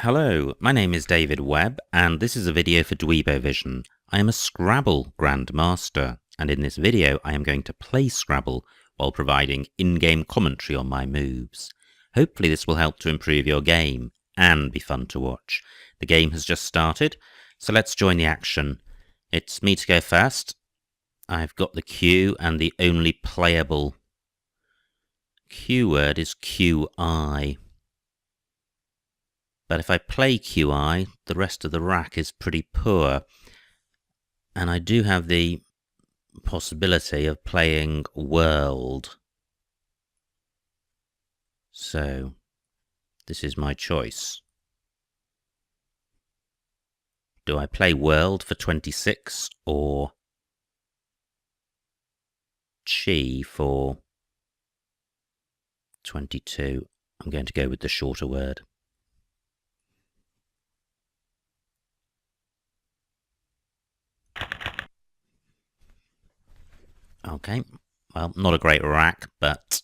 Hello, my name is David Webb, and this is a video for Dweebovision. I am a Scrabble grandmaster, and in this video I am going to play Scrabble while providing in-game commentary on my moves. Hopefully this will help to improve your game, and be fun to watch. The game has just started, so let's join the action. It's me to go first. I've got the Q, and the only playable Q word is QI. But if I play QI, the rest of the rack is pretty poor. And I do have the possibility of playing world. So, this is my choice. Do I play world for 26 or chi for 22? I'm going to go with the shorter word. Okay, well, not a great rack, but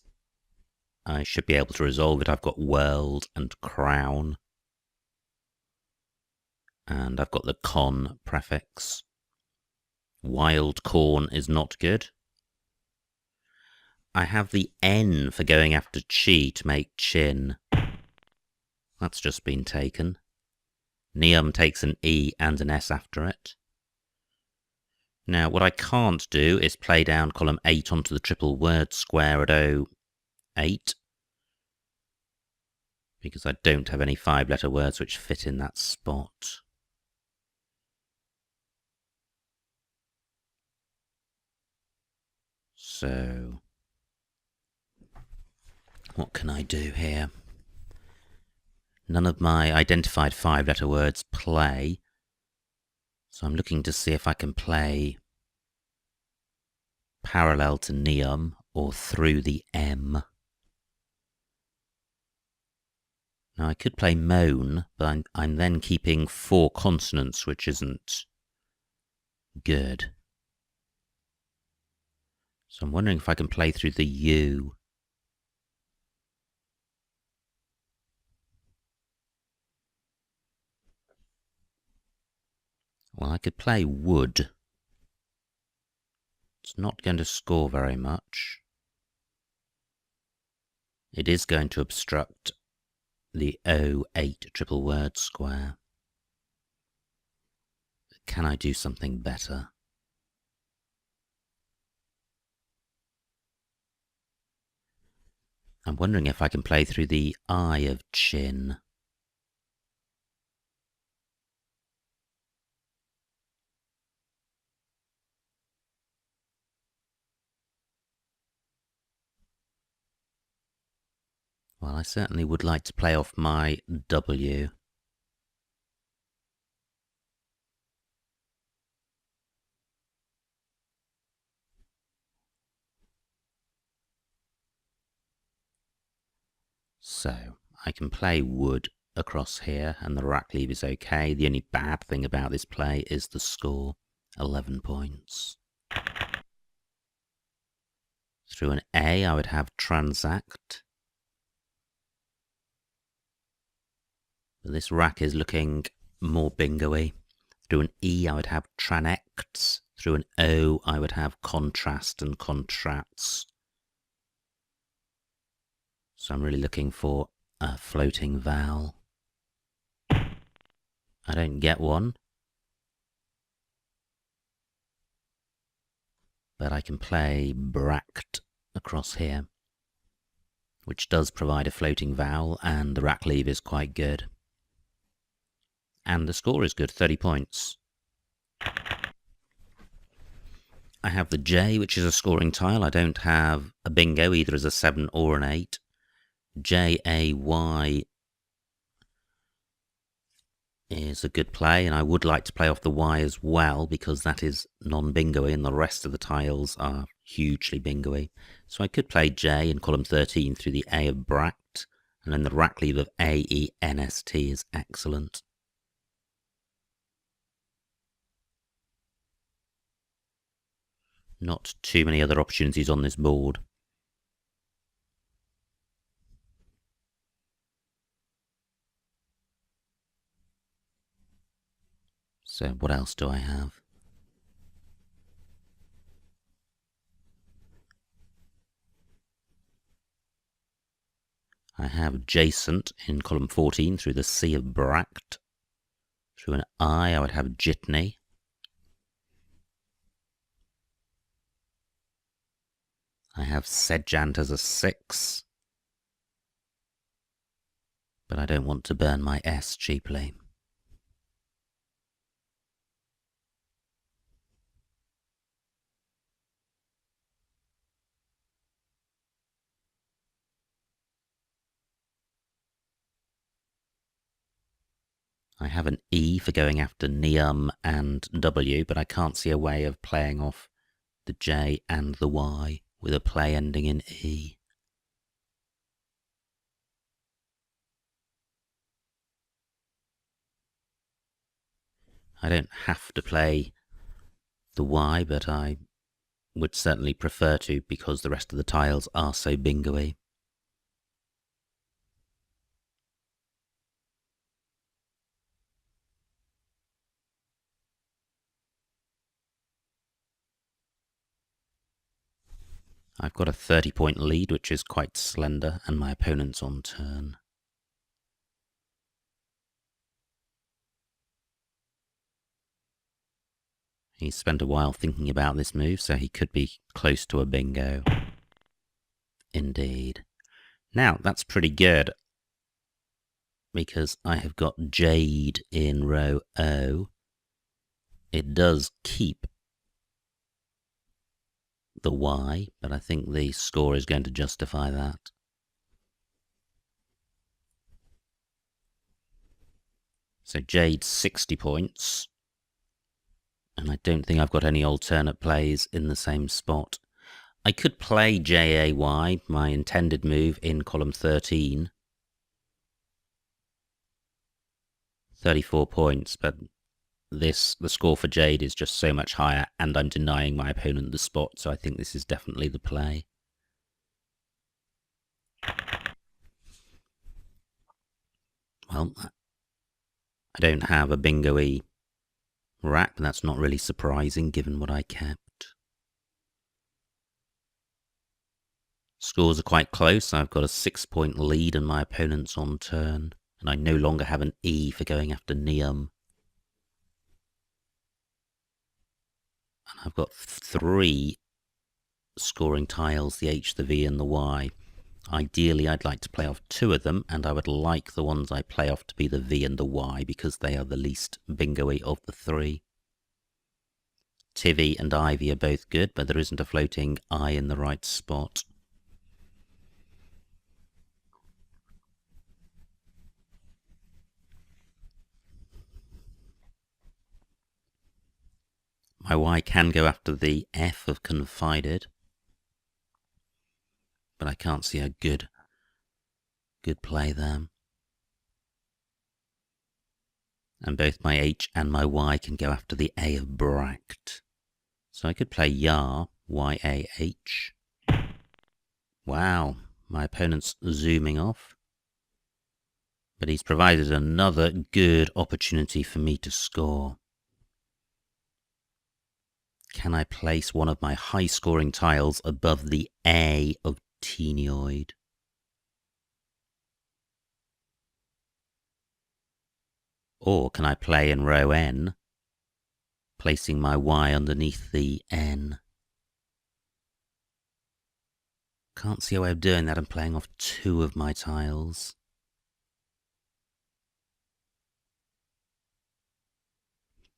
I should be able to resolve it. I've got world and crown. And I've got the con prefix. Wild corn is not good. I have the N for going after chi to make chin. That's just been taken. Neum takes an E and an S after it. Now, what I can't do is play down column 8 onto the triple word square at 08, because I don't have any 5-letter words which fit in that spot. So, what can I do here? None of my identified 5-letter words play, so I'm looking to see if I can play parallel to Neum or through the M. Now I could play moan, but I'm then keeping 4 consonants, which isn't good. So I'm wondering if I can play through the U. Well, I could play wood. It's not going to score very much. It is going to obstruct the 08 triple word square. But can I do something better? I'm wondering if I can play through the I of chin. Well, I certainly would like to play off my W. So, I can play wood across here, and the rack leave is okay. The only bad thing about this play is the score, 11 points. Through an A, I would have transact. But this rack is looking more bingo-y. Through an E, I would have tranects. Through an O, I would have contrast and contracts. So I'm really looking for a floating vowel. I don't get one. But I can play bract across here, which does provide a floating vowel, and the rack leave is quite good. And the score is good, 30 points. I have the J, which is a scoring tile. I don't have a bingo either as a 7 or an 8. J-A-Y is a good play, and I would like to play off the Y as well, because that is non-bingo-y and the rest of the tiles are hugely bingo-y. So I could play J in column 13 through the A of bract, and then the rack leave of A-E-N-S-T is excellent. Not too many other opportunities on this board. So what else do I have? I have adjacent in column 14 through the C of Bract. Through an I would have Jitney. I have Sedjant as a 6. But I don't want to burn my S cheaply. I have an E for going after Nium and W, but I can't see a way of playing off the J and the Y with a play ending in E. I don't have to play the Y, but I would certainly prefer to because the rest of the tiles are so bingo-y. I've got a 30-point lead, which is quite slender, and my opponent's on turn. He spent a while thinking about this move, so he could be close to a bingo. Indeed. Now, that's pretty good, because I have got Jade in row O. It does keep the Y, but I think the score is going to justify that. So Jade's 60 points, and I don't think I've got any alternate plays in the same spot. I could play JAY, my intended move, in column 13. 34 points, but the score for Jade is just so much higher, and I'm denying my opponent the spot, so I think this is definitely the play. Well, I don't have a bingo-y rack, but that's not really surprising given what I kept. Scores are quite close. I've got a 6-point lead and my opponent's on turn, and I no longer have an E for going after Nium. And I've got 3 scoring tiles, the H, the V and the Y. Ideally, I'd like to play off 2 of them, and I would like the ones I play off to be the V and the Y, because they are the least bingo-y of the 3. Tivy and Ivy are both good, but there isn't a floating I in the right spot. My Y can go after the F of Confided, but I can't see a good play there. And both my H and my Y can go after the A of Bract. So I could play Yar, Y-A-H. Wow, my opponent's zooming off. But he's provided another good opportunity for me to score. Can I place one of my high-scoring tiles above the A of Tenioid? Or can I play in row N, placing my Y underneath the N? Can't see a way of doing that. I'm playing off 2 of my tiles.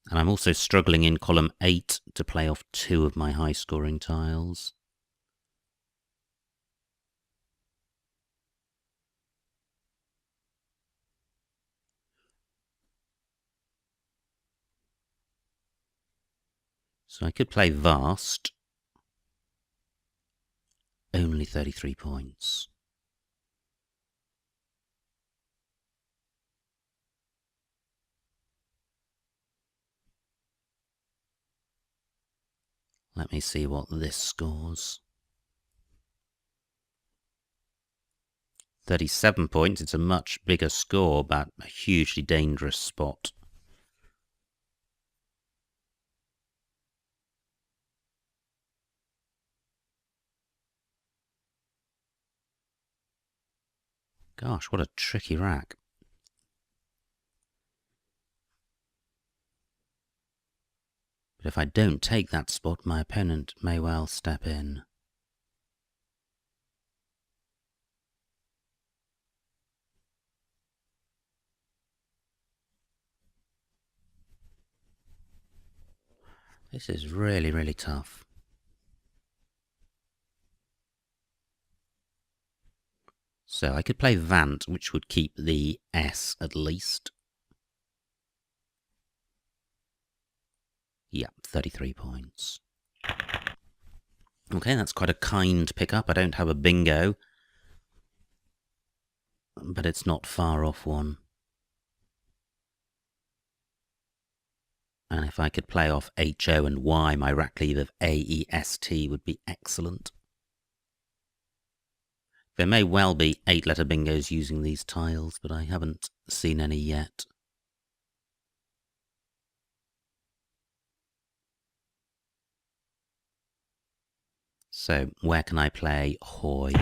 And I'm also struggling in column 8 to play off 2 of my high-scoring tiles. So I could play Vast. Only 33 points. Let me see what this scores. 37 points. It's a much bigger score, but a hugely dangerous spot. Gosh, what a tricky rack. But if I don't take that spot, my opponent may well step in. This is really, really tough. So I could play Vant, which would keep the S at least. Yeah, 33 points. Okay, that's quite a kind pickup. I don't have a bingo, but it's not far off one. And if I could play off H-O and Y, my rack leave of A-E-S-T would be excellent. There may well be 8-letter bingos using these tiles, but I haven't seen any yet. So, where can I play Hoy?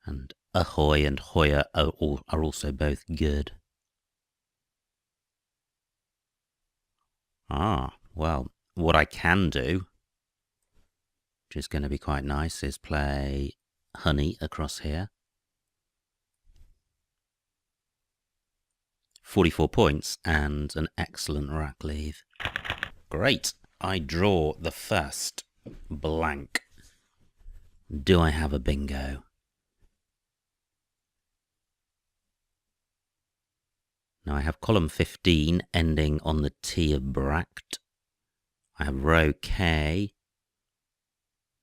And Ahoy and Hoya are also both good. Ah, well, what I can do, which is going to be quite nice, is play Honey across here. 44 points and an excellent rack leave. Great. I draw the first blank. Do I have a bingo? Now I have column 15 ending on the T of Bract. I have row K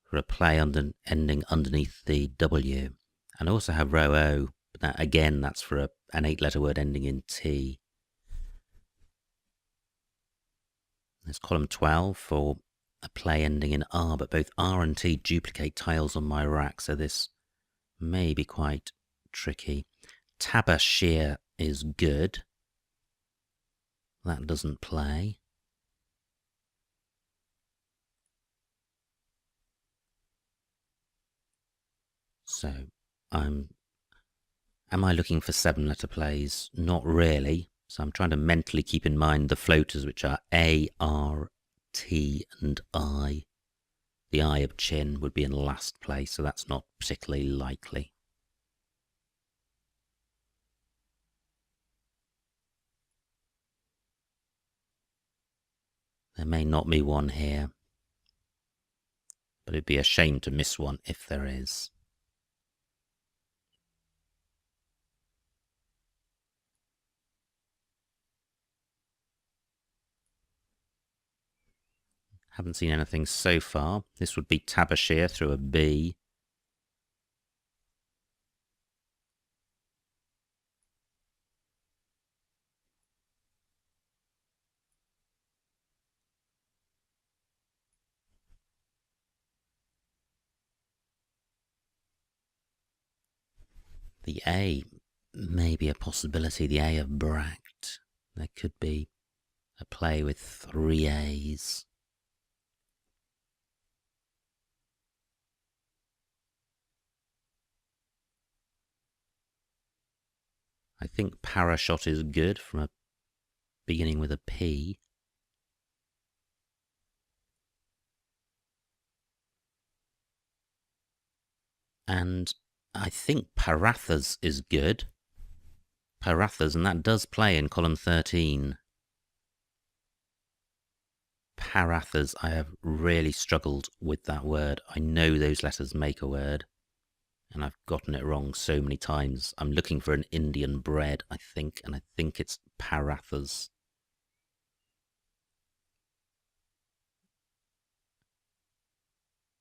for a play ending underneath the W. And I also have row O, but that, again, that's for an 8-letter word ending in T. There's column 12 for a play ending in R, but both R and T duplicate tiles on my rack, so this may be quite tricky. Tabashir is good. That doesn't play. So, am I looking for 7-letter plays? Not really. So I'm trying to mentally keep in mind the floaters, which are A, R, T, and I. The I of chin would be in last place, so that's not particularly likely. There may not be one here, but it'd be a shame to miss one if there is. Haven't seen anything so far. This would be Tabashir through a B. The A may be a possibility, the A of Bract. There could be a play with 3 A's. I think Parashot is good from a beginning with a P. And I think Parathas is good. Parathas, and that does play in column 13. Parathas, I have really struggled with that word. I know those letters make a word, and I've gotten it wrong so many times. I'm looking for an Indian bread, I think, and I think it's Parathas.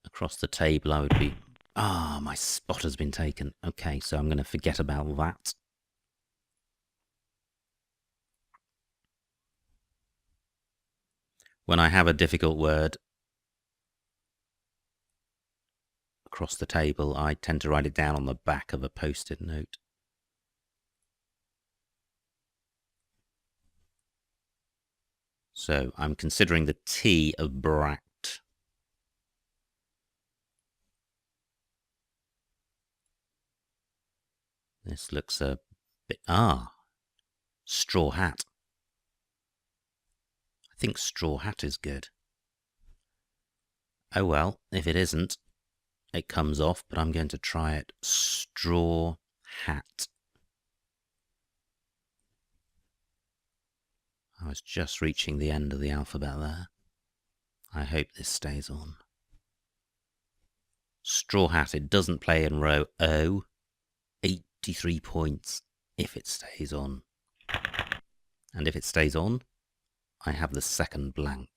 Across the table, I would be... Ah, my spot has been taken. Okay, so I'm going to forget about that. When I have a difficult word across the table, I tend to write it down on the back of a post-it note. So I'm considering the T of Bract. This looks a bit... straw hat. I think straw hat is good. Oh well, if it isn't, it comes off, but I'm going to try it. Straw hat. I was just reaching the end of the alphabet there. I hope this stays on. Straw hat, it doesn't play in row O. 83 points if it stays on. And if it stays on, I have the second blank.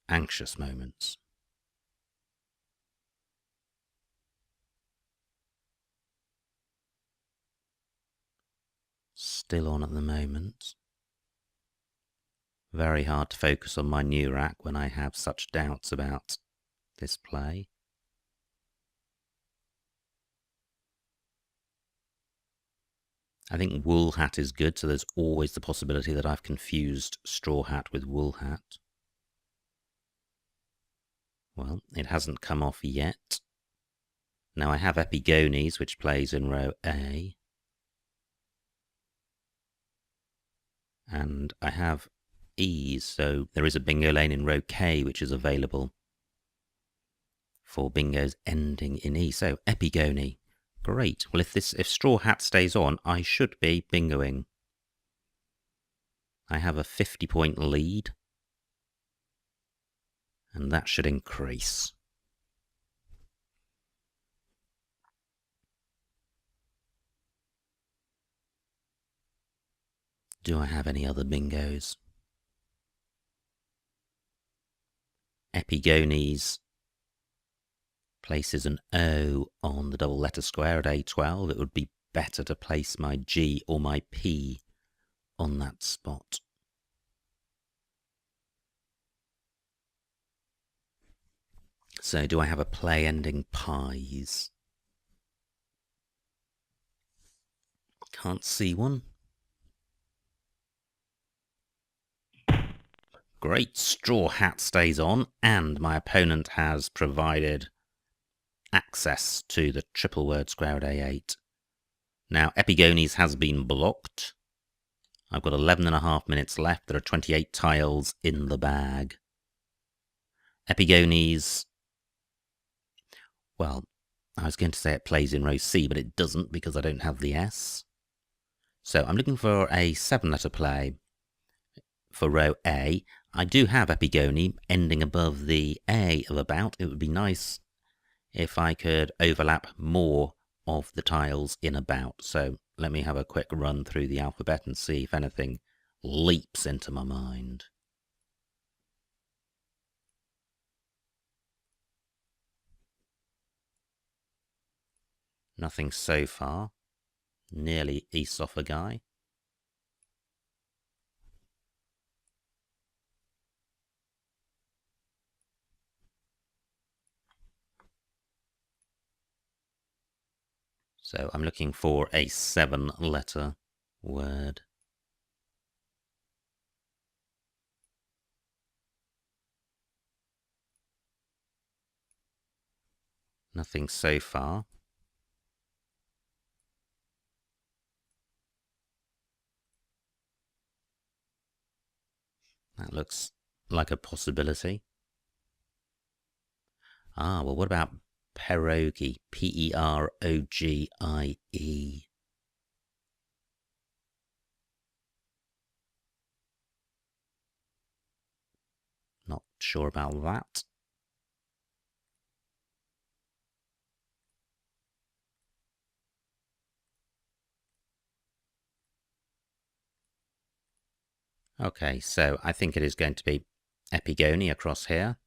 Anxious moments. Still on at the moment. Very hard to focus on my new rack when I have such doubts about this play. I think wool hat is good, so there's always the possibility that I've confused straw hat with wool hat. Well, it hasn't come off yet. Now I have epigonies, which plays in row A. And I have E's, so there is a bingo lane in row K, which is available for bingos ending in E. So epigony. Great. Well, if straw hat stays on, I should be bingoing. I have a 50-point lead, and that should increase. Do I have any other bingos? Epigonies places an O on the double letter square at A12. It would be better to place my G or my P on that spot. So do I have a play ending pies? Can't see one. Great, straw hat stays on, and my opponent has provided access to the triple word square at A8. Now, epigonies has been blocked. I've got 11.5 minutes left. There are 28 tiles in the bag. Epigonies, well, I was going to say it plays in row C, but it doesn't because I don't have the S. So I'm looking for a 7-letter play for row A. I do have epigony ending above the A of about. It would be nice if I could overlap more of the tiles in about. So let me have a quick run through the alphabet and see if anything leaps into my mind. Nothing so far. Nearly esophagi. So I'm looking for a 7-letter word. Nothing so far. That looks like a possibility. Well, what about pierogi? P-E-R-O-G-I-E. Not sure about that. Okay, so I think it is going to be epigony across here.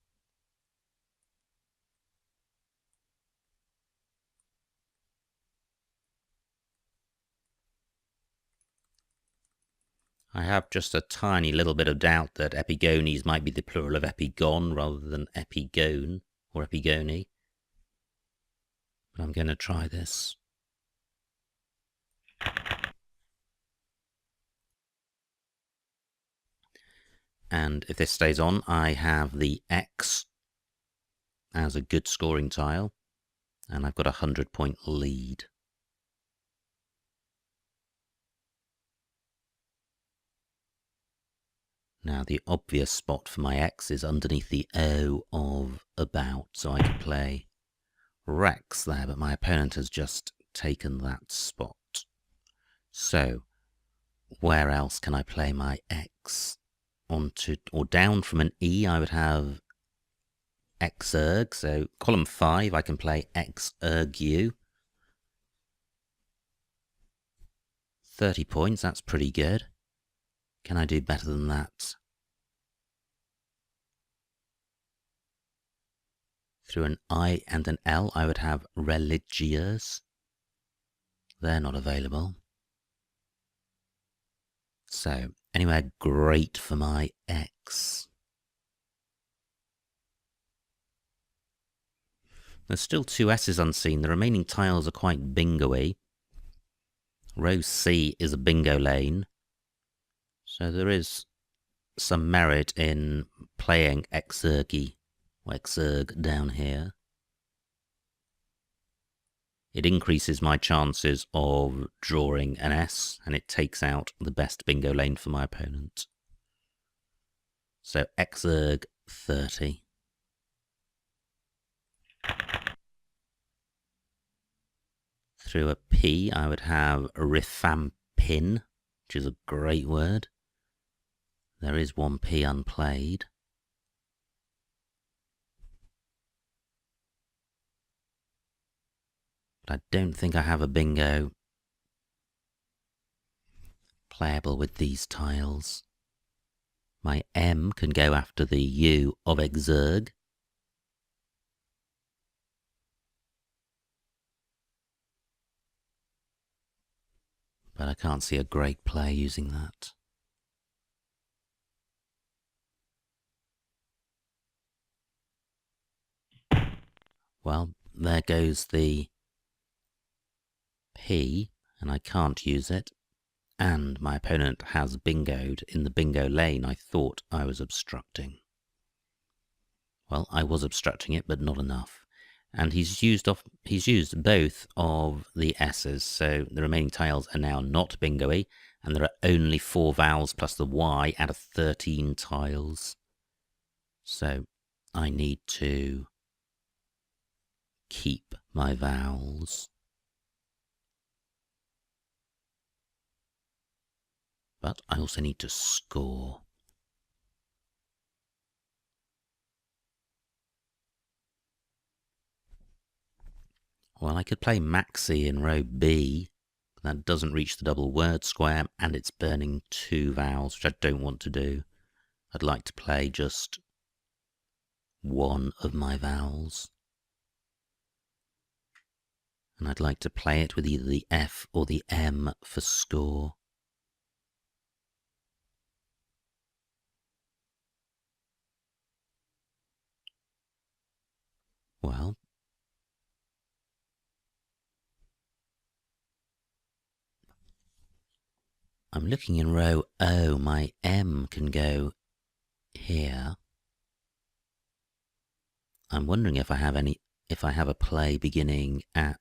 I have just a tiny little bit of doubt that epigonies might be the plural of epigon rather than epigone or epigony. But I'm going to try this. And if this stays on, I have the X as a good scoring tile. and I've got a 100-point lead. Now the obvious spot for my X is underneath the O of about, so I could play Rex there, but my opponent has just taken that spot. So, where else can I play my X? Onto, or down from an E, I would have Xerg, so column 5 I can play Xerg U. 30 points, that's pretty good. Can I do better than that? Through an I and an L, I would have religious. They're not available. So, anywhere great for my X? There's still 2 S's unseen. The remaining tiles are quite bingo-y. Row C is a bingo lane. So there is some merit in playing Xergy, or Xerg down here. It increases my chances of drawing an S, and it takes out the best bingo lane for my opponent. So Xerg 30. Through a P, I would have rifampin, which is a great word. There is 1 P unplayed. But I don't think I have a bingo playable with these tiles. My M can go after the U of Xerg. But I can't see a great play using that. Well, there goes the P, and I can't use it. And my opponent has bingoed in the bingo lane I thought I was obstructing. Well, I was obstructing it, but not enough. And he's used both of the S's, so the remaining tiles are now not bingo-y, and there are only 4 vowels plus the Y out of 13 tiles. So I need to keep my vowels. But I also need to score. Well, I could play Maxi in row B, but that doesn't reach the double word square, and it's burning 2 vowels, which I don't want to do. I'd like to play just 1 of my vowels. And I'd like to play it with either the F or the M for score. Well, I'm looking in row O. My M can go here. I'm wondering if I have a play beginning at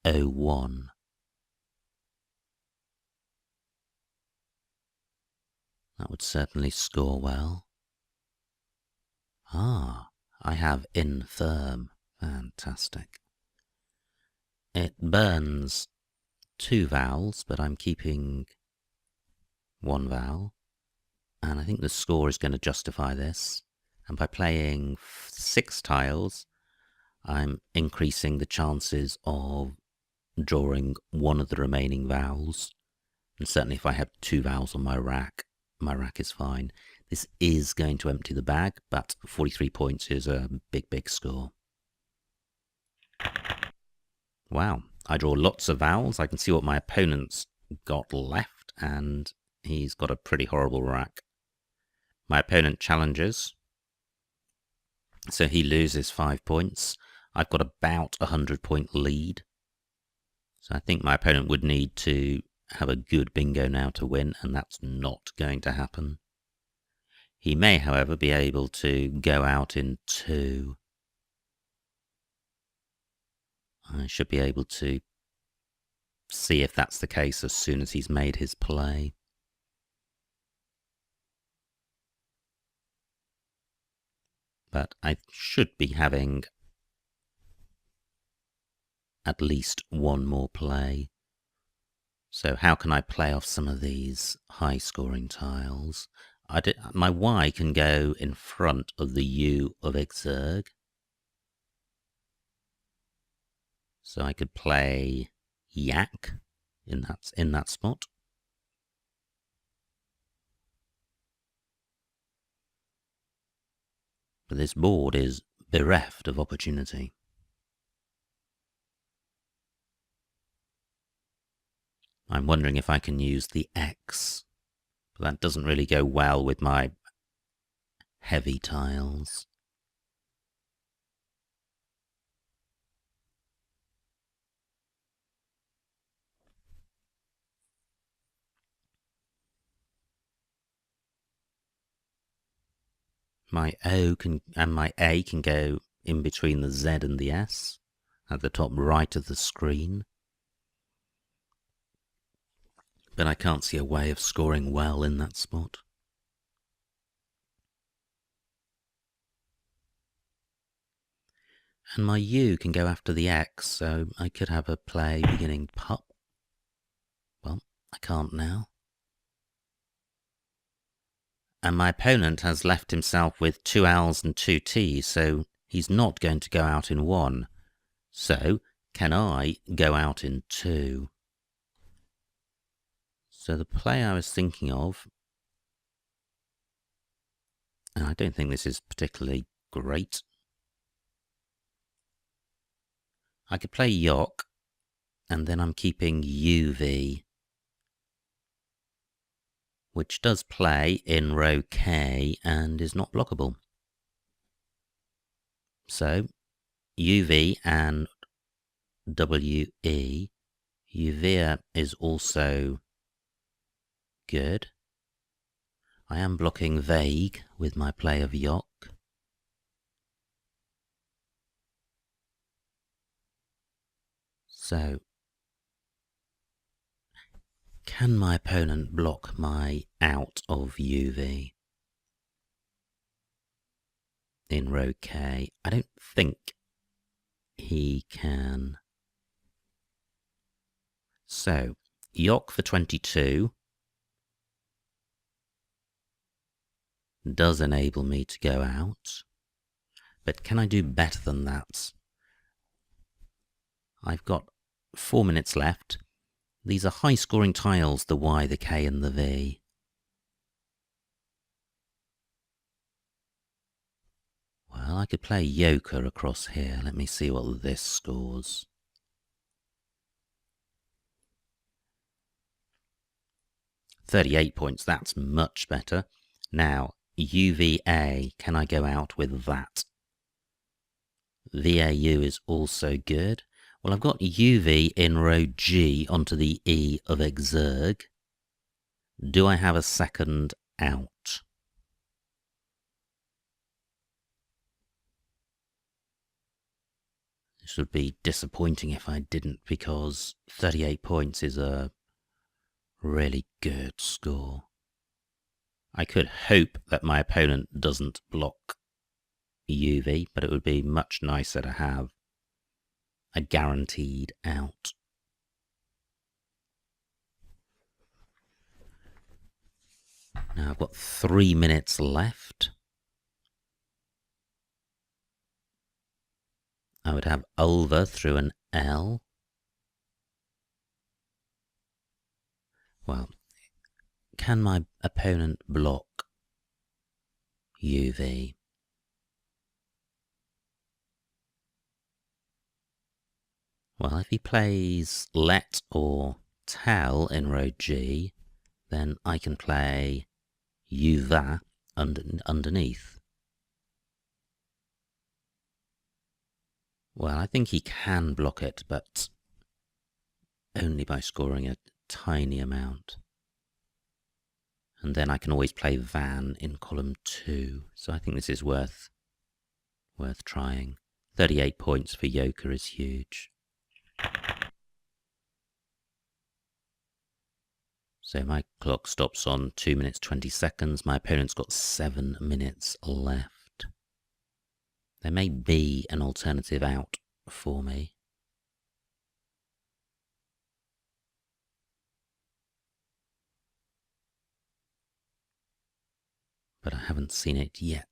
O1. That would certainly score well. Ah, I have infirm. Fantastic. It burns 2 vowels, but I'm keeping 1 vowel. And I think the score is going to justify this. And by playing 6 tiles, I'm increasing the chances of drawing 1 of the remaining vowels. And certainly if I have 2 vowels on my rack is fine. This is going to empty the bag, but 43 points is a big, big score. Wow, I draw lots of vowels. I can see what my opponent's got left, and he's got a pretty horrible rack. My opponent challenges, so he loses 5 points. I've got about a 100-point lead. So I think my opponent would need to have a good bingo now to win, and that's not going to happen. He may, however, be able to go out in 2. I should be able to see if that's the case as soon as he's made his play. But I should be having at least one more play. So how can I play off some of these high-scoring tiles? My Y can go in front of the U of exerg. So I could play yak in that spot. But this board is bereft of opportunity. I'm wondering if I can use the X, but that doesn't really go well with my heavy tiles. My O and my A can go in between the Z and the S at the top right of the screen. But I can't see a way of scoring well in that spot. And my U can go after the X, so I could have a play beginning pup. Well, I can't now. And my opponent has left himself with 2 L's and 2 T's, so he's not going to go out in 1. So, can I go out in 2? So the play I was thinking of, and I don't think this is particularly great. I could play Yok, and then I'm keeping UV, which does play in row K and is not blockable. So, UV and WE. UV is also good. I am blocking vague with my play of Yok. So, can my opponent block my out of UV in row K? I don't think he can. So, Yok for 22 does enable me to go out, but can I do better than that? I've got 4 minutes left. These are high-scoring tiles, the Y, the K and the V. Well, I could play Joker across here. Let me see what this scores. £38 points, that's much better. Now, UVA, can I go out with that? VAU is also good. Well, I've got UV in row G onto the E of exerg. Do I have a second out? This would be disappointing if I didn't, because 38 points is a really good score. I could hope that my opponent doesn't block UV, but it would be much nicer to have a guaranteed out. Now I've got 3 minutes left. I would have Ulva through an L. Well, can my opponent block UV? Well, if he plays let or tell in row G, then I can play UVA underneath. Well, I think he can block it, but only by scoring a tiny amount. And then I can always play Van in column 2, so I think this is worth trying. 38 points for Joker is huge. So my clock stops on 2 minutes 20 seconds. My opponent's got 7 minutes left. There may be an alternative out for me. But I haven't seen it yet.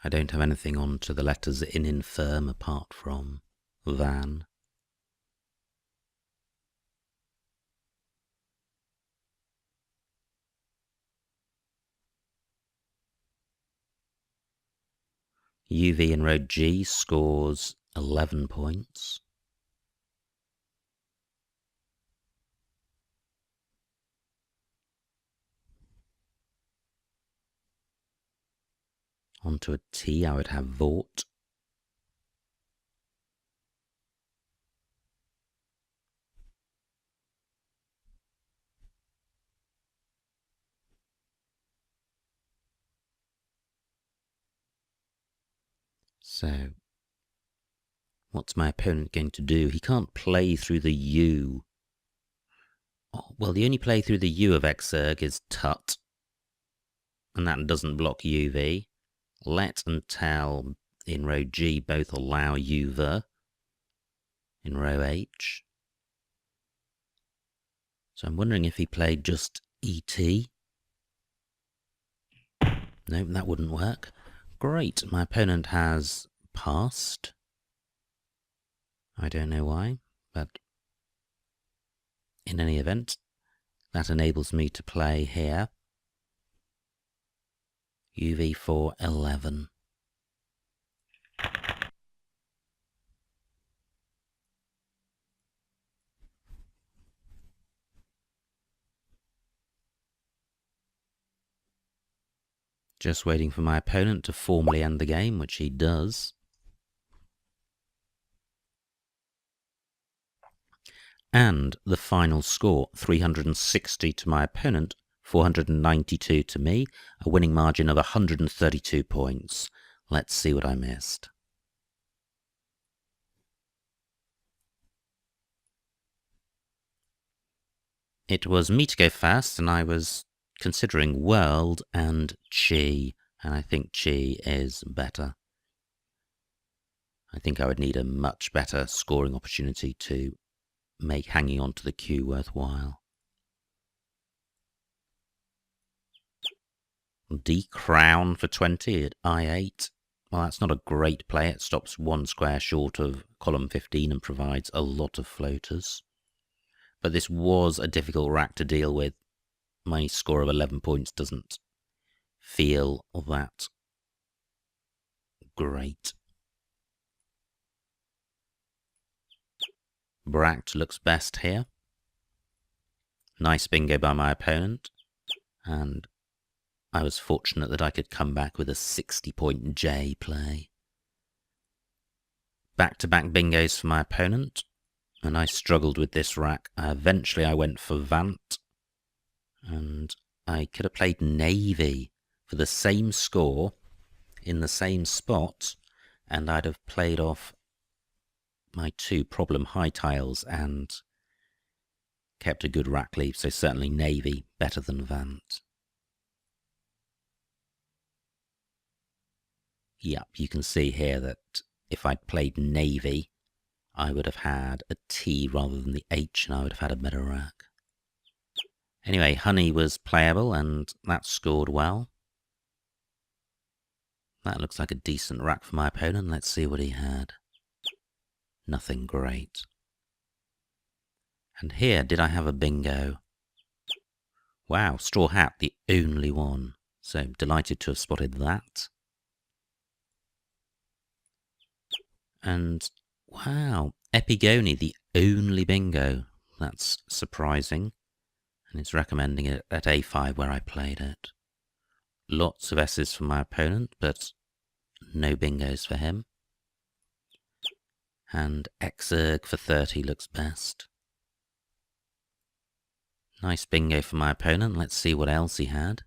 I don't have anything on to the letters in infirm apart from van. UV in row G scores 11 points. Onto a T, I would have Vort. So, what's my opponent going to do? He can't play through the U. Oh, well, the only play through the U of Exerg is Tut, and that doesn't block UV. Let and Tell in row G both allow UV in row H. So I'm wondering if he played just ET. No, that wouldn't work. Great, my opponent has passed. I don't know why, but in any event, that enables me to play here. UV for 11. Just waiting for my opponent to formally end the game, which he does. And the final score, 360 to my opponent, 492 to me, a winning margin of 132 points. Let's see what I missed. It was me to go fast, and I was considering World and Chi, and I think Chi is better. I think I would need a much better scoring opportunity to make hanging on to the queue worthwhile. D Crown for 20 at I8. Well, that's not a great play. It stops one square short of column 15 and provides a lot of floaters. But this was a difficult rack to deal with. My score of 11 points doesn't feel that great. Bracked looks best here. Nice bingo by my opponent. And I was fortunate that I could come back with a 60-point J play. Back-to-back bingos for my opponent. And I struggled with this rack. Eventually I went for Vant. And I could have played Navy for the same score in the same spot, and I'd have played off my two problem high tiles and kept a good rack lead. So certainly Navy better than Vant. Yep, you can see here that if I'd played Navy, I would have had a T rather than the H, and I would have had a better rack. Anyway, Honey was playable, and that scored well. That looks like a decent rack for my opponent. Let's see what he had. Nothing great. And here, did I have a bingo? Wow, Straw Hat, the only one. So, delighted to have spotted that. And, wow, Epigoni, the only bingo. That's surprising. And it's recommending it at A5 where I played it. Lots of S's for my opponent, but no bingos for him. And Exerg for 30 looks best. Nice bingo for my opponent. Let's see what else he had.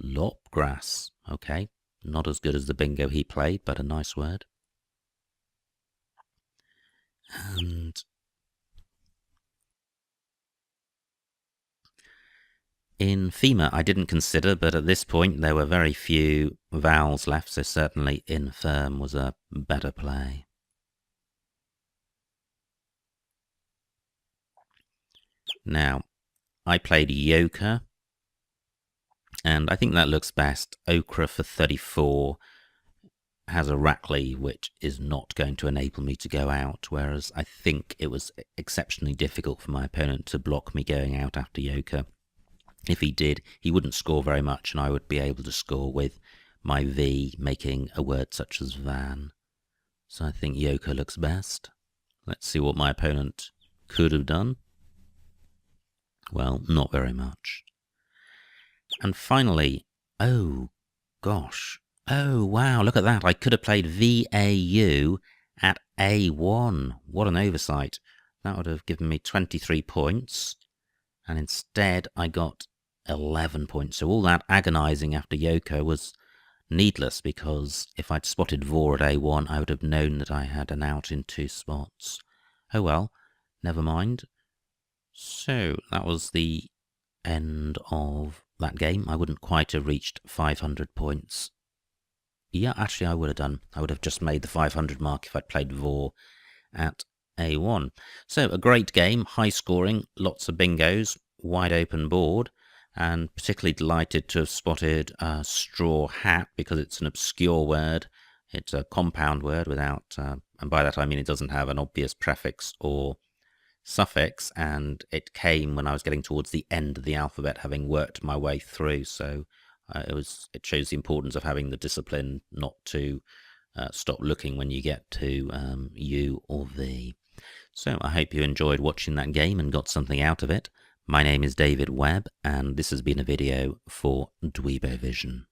Lopgrass. Okay, not as good as the bingo he played, but a nice word. And in FEMA, I didn't consider, but at this point there were very few vowels left, so certainly infirm was a better play. Now, I played Yoker, and I think that looks best. Okra for 34 has a Rackley, which is not going to enable me to go out, whereas I think it was exceptionally difficult for my opponent to block me going out after Yoker. If he did, he wouldn't score very much, and I would be able to score with my V making a word such as van. So I think Yoker looks best. Let's see what my opponent could have done. Well, not very much. And finally, oh gosh, oh wow, look at that. I could have played VAU at A1. What an oversight. That would have given me 23 points. And instead I got 11 points. So all that agonizing after Yoker was needless, because if I'd spotted Vor at A1, I would have known that I had an out in 2 spots. Oh well, never mind. So that was the end of that game. I wouldn't quite have reached 500 points. Yeah, actually I would have done. I would have just made the 500 mark if I'd played Vor at A1. So a great game, high scoring, lots of bingos, wide open board, and particularly delighted to have spotted straw hat, because it's an obscure word. It's a compound word without, and by that I mean it doesn't have an obvious prefix or suffix, and it came when I was getting towards the end of the alphabet, having worked my way through. So it shows the importance of having the discipline not to stop looking when you get to U or V. So I hope you enjoyed watching that game and got something out of it. My name is David Webb, and this has been a video for Dweebovision.